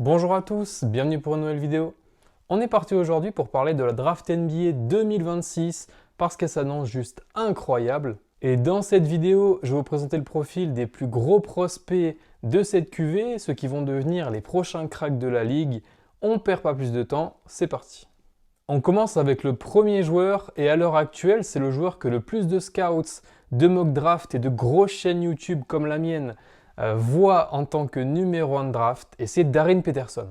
Bonjour à tous, bienvenue pour une nouvelle vidéo. On est parti aujourd'hui pour parler de la draft NBA 2026 parce qu'elle s'annonce juste incroyable. Et dans cette vidéo, je vais vous présenter le profil des plus gros prospects de cette QV, ceux qui vont devenir les prochains cracks de la ligue. On perd pas plus de temps, c'est parti. On commence avec le premier joueur et à l'heure actuelle, c'est le joueur que le plus de scouts, de mock draft et de grosses chaînes YouTube comme la mienne voient en tant que numéro 1 de draft et c'est Darren Peterson.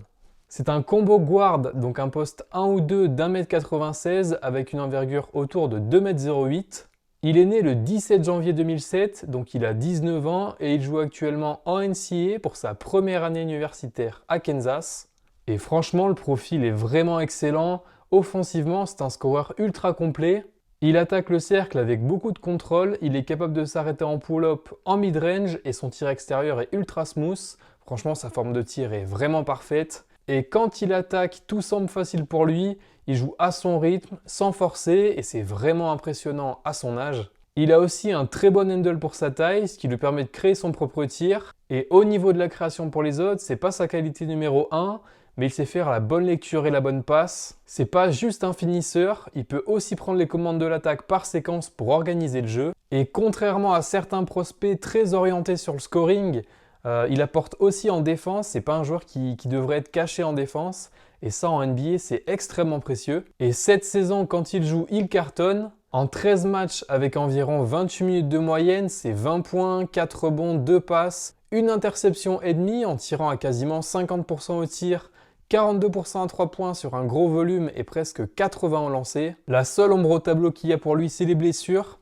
C'est un combo guard, donc un poste 1 ou 2 d'1m96 avec une envergure autour de 2m08. Il est né le 17 janvier 2007, donc il a 19 ans et il joue actuellement en NCAA pour sa première année universitaire à Kansas. Et franchement, le profil est vraiment excellent. Offensivement, c'est un scoreur ultra complet. Il attaque le cercle avec beaucoup de contrôle, il est capable de s'arrêter en pull-up, en mid-range et son tir extérieur est ultra smooth. Franchement, sa forme de tir est vraiment parfaite. Et quand il attaque, tout semble facile pour lui. Il joue à son rythme, sans forcer et c'est vraiment impressionnant à son âge. Il a aussi un très bon handle pour sa taille, ce qui lui permet de créer son propre tir. Et au niveau de la création pour les autres, c'est pas sa qualité numéro 1, mais il sait faire la bonne lecture et la bonne passe. C'est pas juste un finisseur, il peut aussi prendre les commandes de l'attaque par séquence pour organiser le jeu. Et contrairement à certains prospects très orientés sur le scoring, il apporte aussi en défense, c'est pas un joueur qui devrait être caché en défense. Et ça en NBA c'est extrêmement précieux. Et cette saison quand il joue, il cartonne. En 13 matchs avec environ 28 minutes de moyenne, c'est 20 points, 4 rebonds, 2 passes, une interception et demie en tirant à quasiment 50% au tir, 42% à 3 points sur un gros volume et presque 80 au lancer. La seule ombre au tableau qu'il y a pour lui, c'est les blessures.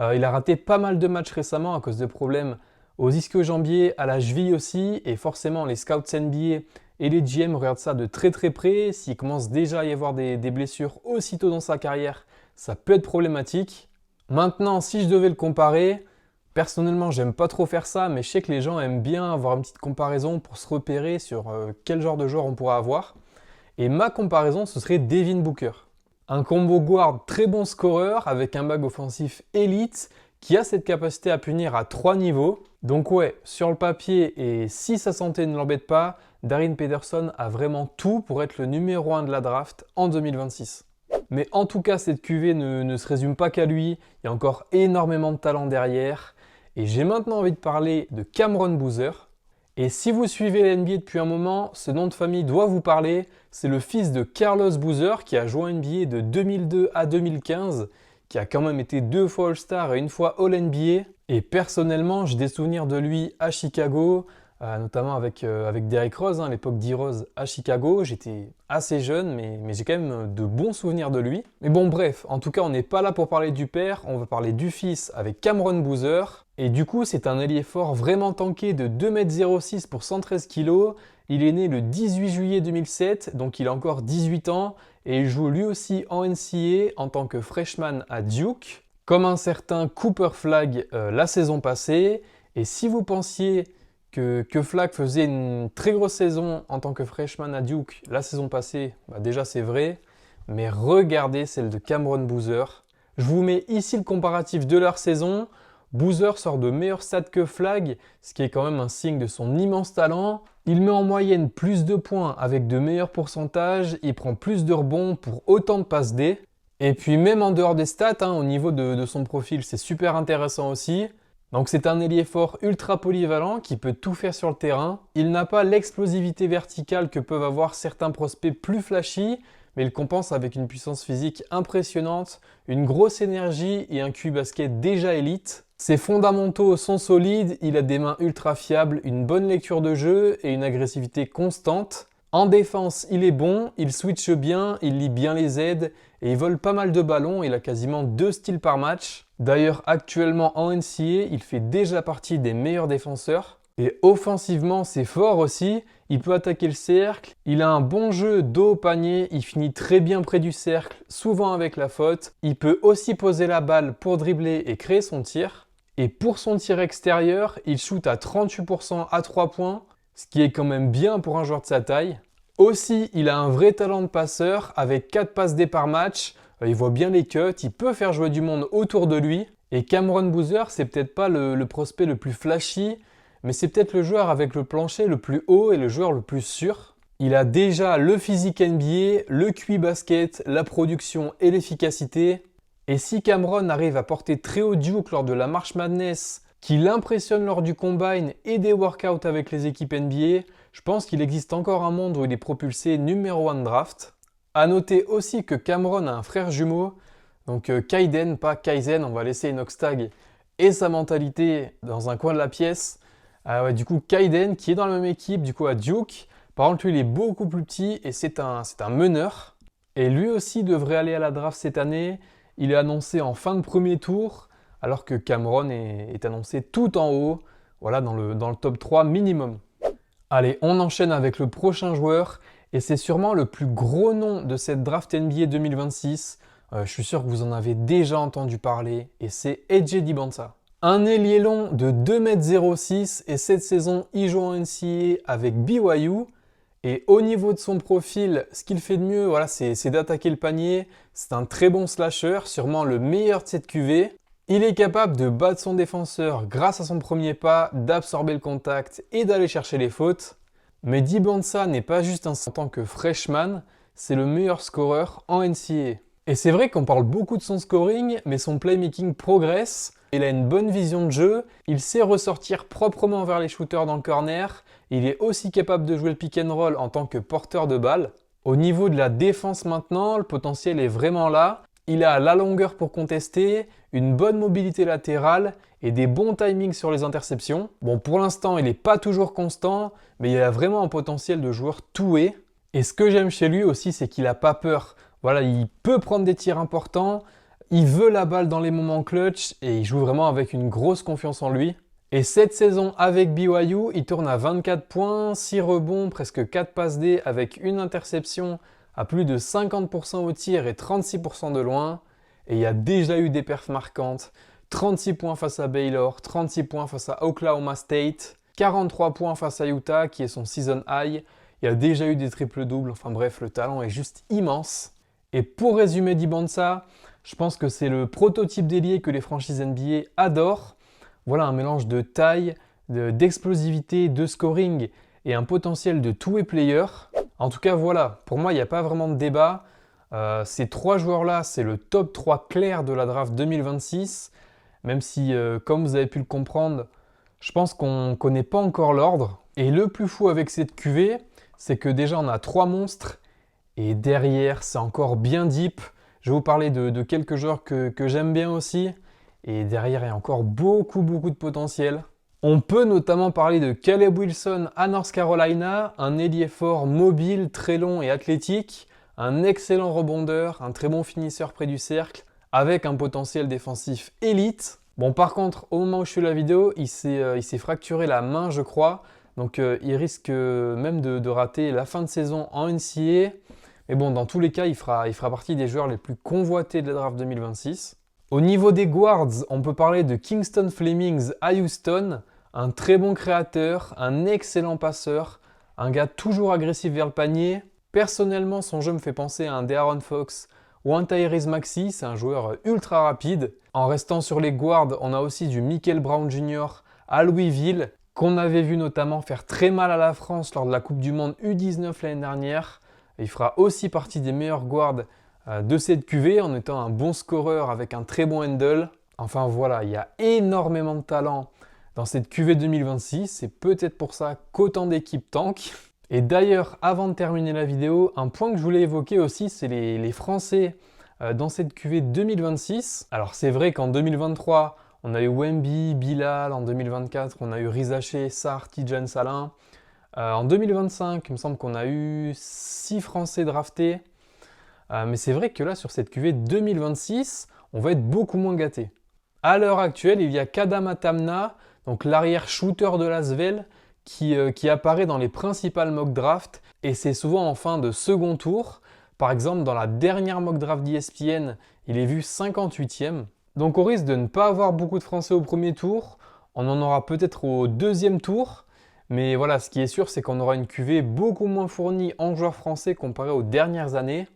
Il a raté pas mal de matchs récemment à cause de problèmes aux ischio-jambiers, à la cheville aussi. Et forcément, les scouts NBA et les GM regardent ça de très très près. S'il commence déjà à y avoir des blessures aussitôt dans sa carrière, ça peut être problématique. Maintenant, si je devais le comparer, personnellement, j'aime pas trop faire ça, mais je sais que les gens aiment bien avoir une petite comparaison pour se repérer sur quel genre de joueur on pourra avoir. Et ma comparaison, ce serait Devin Booker. Un combo guard très bon scoreur avec un bag offensif élite qui a cette capacité à punir à 3 niveaux. Donc ouais, sur le papier et si sa santé ne l'embête pas, Darren Peterson a vraiment tout pour être le numéro 1 de la draft en 2026. Mais en tout cas, cette QV ne se résume pas qu'à lui, il y a encore énormément de talent derrière. Et j'ai maintenant envie de parler de Cameron Boozer. Et si vous suivez la NBA depuis un moment, ce nom de famille doit vous parler. C'est le fils de Carlos Boozer qui a joué en NBA de 2002 à 2015, qui a quand même été 2 fois All-Star et 1 fois All-NBA. Et personnellement, j'ai des souvenirs de lui à Chicago, notamment avec Derrick Rose, à l'époque d'E-Rose à Chicago. J'étais assez jeune, mais j'ai quand même de bons souvenirs de lui. Mais bon, bref, en tout cas, on n'est pas là pour parler du père, on va parler du fils avec Cameron Boozer. Et du coup, c'est un ailier fort vraiment tanké de 2m06 pour 113 kg. Il est né le 18 juillet 2007, donc il a encore 18 ans. Et il joue lui aussi en NCAA en tant que freshman à Duke, comme un certain Cooper Flagg la saison passée. Et si vous pensiez que Flagg faisait une très grosse saison en tant que freshman à Duke la saison passée, déjà c'est vrai, mais regardez celle de Cameron Boozer. Je vous mets ici le comparatif de leur saison. Boozer sort de meilleurs stats que Flagg, ce qui est quand même un signe de son immense talent. Il met en moyenne plus de points avec de meilleurs pourcentages, il prend plus de rebonds pour autant de passes D. Et puis même en dehors des stats, au niveau de son profil, c'est super intéressant aussi. Donc c'est un ailier fort ultra polyvalent qui peut tout faire sur le terrain. Il n'a pas l'explosivité verticale que peuvent avoir certains prospects plus flashy, mais il compense avec une puissance physique impressionnante, une grosse énergie et un QI basket déjà élite. Ses fondamentaux sont solides, il a des mains ultra fiables, une bonne lecture de jeu et une agressivité constante. En défense, il est bon, il switche bien, il lit bien les aides et il vole pas mal de ballons, il a quasiment 2 steals par match. D'ailleurs, actuellement en NCAA, il fait déjà partie des meilleurs défenseurs. Et offensivement, c'est fort aussi, il peut attaquer le cercle, il a un bon jeu dos au panier, il finit très bien près du cercle, souvent avec la faute. Il peut aussi poser la balle pour dribbler et créer son tir. Et pour son tir extérieur, il shoot à 38% à 3 points, ce qui est quand même bien pour un joueur de sa taille. Aussi, il a un vrai talent de passeur avec 4 passes D par match. Il voit bien les cuts, il peut faire jouer du monde autour de lui. Et Cameron Boozer, c'est peut-être pas le prospect le plus flashy, mais c'est peut-être le joueur avec le plancher le plus haut et le joueur le plus sûr. Il a déjà le physique NBA, le QI basket, la production et l'efficacité. Et si Cameron arrive à porter très haut Duke lors de la March Madness, qu'il impressionne lors du Combine et des workouts avec les équipes NBA, je pense qu'il existe encore un monde où il est propulsé numéro 1 draft. A noter aussi que Cameron a un frère jumeau, donc Kaiden, pas Kaizen, on va laisser Inoxtag et sa mentalité dans un coin de la pièce. Du coup, Kaiden qui est dans la même équipe, du coup à Duke. Par contre, lui, il est beaucoup plus petit et c'est un meneur. Et lui aussi devrait aller à la draft cette année. Il est annoncé en fin de premier tour, alors que Cameron est annoncé tout en haut, voilà, dans le top 3 minimum. Allez, on enchaîne avec le prochain joueur, et c'est sûrement le plus gros nom de cette draft NBA 2026. Je suis sûr que vous en avez déjà entendu parler, et c'est AJ Dibonsa. Un ailier long de 2,06 m et cette saison, il joue en NCAA avec BYU. Et au niveau de son profil, ce qu'il fait de mieux, voilà, c'est d'attaquer le panier. C'est un très bon slasher, sûrement le meilleur de cette QV. Il est capable de battre son défenseur grâce à son premier pas, d'absorber le contact et d'aller chercher les fautes. Mais Dibonsa n'est pas juste en tant que freshman, c'est le meilleur scoreur en NCAA. Et c'est vrai qu'on parle beaucoup de son scoring, mais son playmaking progresse. Il a une bonne vision de jeu, il sait ressortir proprement vers les shooters dans le corner, il est aussi capable de jouer le pick and roll en tant que porteur de balle. Au niveau de la défense maintenant, le potentiel est vraiment là. Il a la longueur pour contester, une bonne mobilité latérale et des bons timings sur les interceptions. Bon, pour l'instant, il n'est pas toujours constant, mais il a vraiment un potentiel de joueur doué. Et ce que j'aime chez lui aussi, c'est qu'il n'a pas peur. Voilà, il peut prendre des tirs importants, il veut la balle dans les moments clutch et il joue vraiment avec une grosse confiance en lui. Et cette saison avec BYU, il tourne à 24 points, 6 rebonds, presque 4 passes D avec une interception à plus de 50% au tir et 36% de loin. Et il y a déjà eu des perfs marquantes. 36 points face à Baylor, 36 points face à Oklahoma State, 43 points face à Utah qui est son season high. Il y a déjà eu des triples-doubles, enfin bref, le talent est juste immense. Et pour résumer Dibonsa, je pense que c'est le prototype d'ailier que les franchises NBA adorent. Voilà un mélange de taille, d'explosivité, de scoring et un potentiel de two-way player. En tout cas, voilà, pour moi, il n'y a pas vraiment de débat. Ces trois joueurs-là, c'est le top 3 clair de la draft 2026. Même si, comme vous avez pu le comprendre, je pense qu'on ne connaît pas encore l'ordre. Et le plus fou avec cette QV, c'est que déjà, on a 3 monstres. Et derrière, c'est encore bien deep. Je vais vous parler de quelques joueurs que j'aime bien aussi. Et derrière, il y a encore beaucoup de potentiel. On peut notamment parler de Caleb Wilson à North Carolina, un ailier fort, mobile, très long et athlétique, un excellent rebondeur, un très bon finisseur près du cercle, avec un potentiel défensif élite. Bon, par contre, au moment où je fais la vidéo, il s'est fracturé la main, je crois. Donc, il risque même de rater la fin de saison en NCAA. Mais bon, dans tous les cas, il fera partie des joueurs les plus convoités de la draft 2026. Au niveau des guards, on peut parler de Kingston Flemings à Houston, un très bon créateur, un excellent passeur, un gars toujours agressif vers le panier. Personnellement, son jeu me fait penser à un De'Aaron Fox ou un Tyrese Maxey, c'est un joueur ultra rapide. En restant sur les guards, on a aussi du Michael Brown Jr. à Louisville, qu'on avait vu notamment faire très mal à la France lors de la Coupe du Monde U19 l'année dernière. Il fera aussi partie des meilleurs guards de cette QV en étant un bon scoreur avec un très bon handle. Enfin voilà, il y a énormément de talent dans cette QV 2026. C'est peut-être pour ça qu'autant d'équipes tank. Et d'ailleurs, avant de terminer la vidéo, un point que je voulais évoquer aussi, c'est les Français dans cette QV 2026. Alors c'est vrai qu'en 2023, on a eu Wemby, Bilal. En 2024, on a eu Rizaché, Sarr, Tidjane Salin. En 2025, il me semble qu'on a eu 6 Français draftés. Mais c'est vrai que là, sur cette QV 2026, on va être beaucoup moins gâtés. À l'heure actuelle, il y a Kadama Tamna, donc l'arrière shooter de l'Asvel, qui apparaît dans les principales mock drafts. Et c'est souvent en fin de second tour. Par exemple, dans la dernière mock draft d'ESPN, il est vu 58e. Donc on risque de ne pas avoir beaucoup de Français au premier tour. On en aura peut-être au deuxième tour. Mais voilà, ce qui est sûr, c'est qu'on aura une QV beaucoup moins fournie en joueurs français comparé aux dernières années.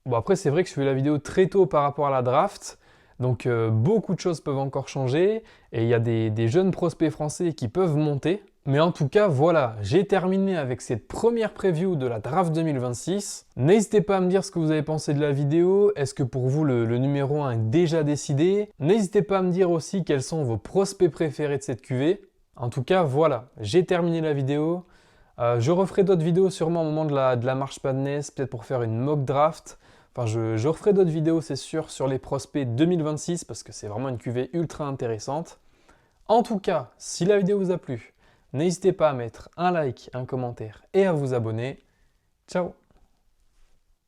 Bon, après, c'est vrai que je fais la vidéo très tôt par rapport à la draft. Donc beaucoup de choses peuvent encore changer. Et il y a des jeunes prospects français qui peuvent monter. Mais en tout cas, voilà, j'ai terminé avec cette première preview de la draft 2026. N'hésitez pas à me dire ce que vous avez pensé de la vidéo. Est-ce que pour vous le numéro 1 est déjà décidé? N'hésitez pas à me dire aussi quels sont vos prospects préférés de cette QV. En tout cas, voilà, j'ai terminé la vidéo. Je referai d'autres vidéos sûrement au moment de la March Madness, peut-être pour faire une mock draft. Enfin, je referai d'autres vidéos, c'est sûr, sur les prospects 2026 parce que c'est vraiment une QV ultra intéressante. En tout cas, si la vidéo vous a plu, n'hésitez pas à mettre un like, un commentaire et à vous abonner. Ciao!